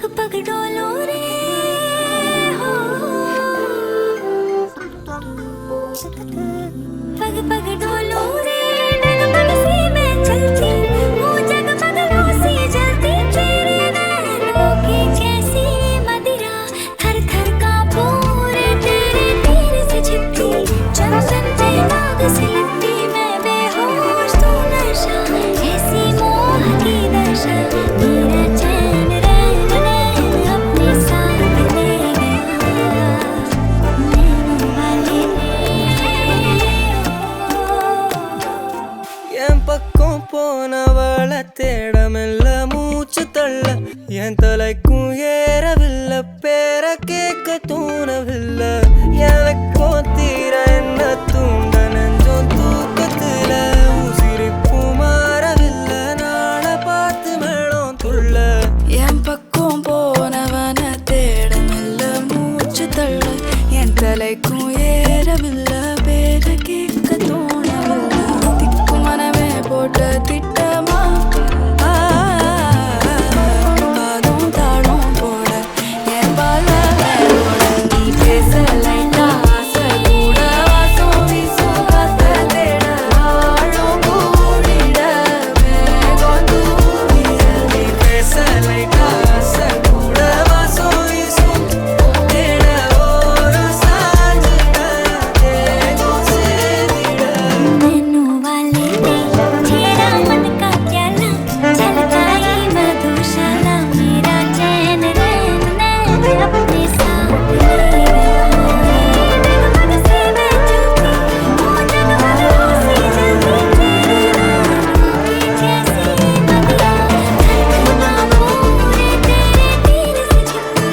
पग पग डोलो रे हो पग पग डोलो रे डगमग सी मैं चलती हूँ जगमगलों सी जलती तेरे नैनों की जैसी मदिरा थर थर कांपूं रे तेरे तीर से छिपती चंदन के दाग से लिपटी मैं बेहोश तू नशा ऐसी मोह की दशा मेरा चैन रैन रैन अपने साथ ले गया नैनों वाले என் பக்கம் போனவள தேடமெல்ல மூச்சு தள்ள என் தலைக்கும் ஏறவில்லை பேர கேட்க தோணவில்லை எனக்கும் தீர என்ன தூண்ட நெஞ்சம் தூக்கத்துல உசிரிப்பு மாறவில்லை நாள பார்த்து மேளம் துள்ள என் பக்கம் போனவன தேடமில்ல மூச்சு தள்ள என் தலைக்கும் ஏறவில்லை பேர கேட்க தோணவில்லை திக்கு மனமே போட்ட திட்டமா பாதம் தாளம் போட என் பால வேலோட நீ பேச லைட்டா ஆசை கூட வாசம் வீசும் காத்த தேட ஆழம் கூடிட மேகம் தூவிட நீ பேச லைட்டா ஆசை கூட வாசம் வீசும் தேட ஓரம் சாஞ்சிட தேகம் சேதிட नैनों वाले तेरा मन का प्याला छलका ये मधुशाला मेरा चैन रैन नैन अपने साथ ले गया डगमग से मैं चलती हूँ जगमगलों सी जलती तेरे नैनों की जैसी मदिरा थर थर कांपूं रे तेरे तीर से छिपती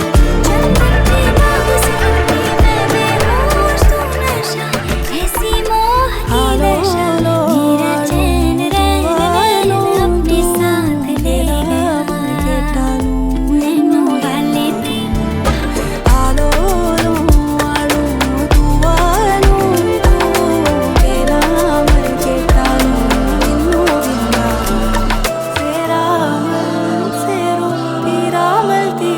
चंदन के दाग से लिपटी मैं बेहोश तू नशा ऐसी मोह की दशा मेरा चैन रैन रैन अपने साथ ले गया नैनों वाले ஆலோலம் ஆடும் தூவாலும் கேளாமல் கேட்டாலும் இன்னும் இல்லா சேராமல் சேரும் தீராமல் தீ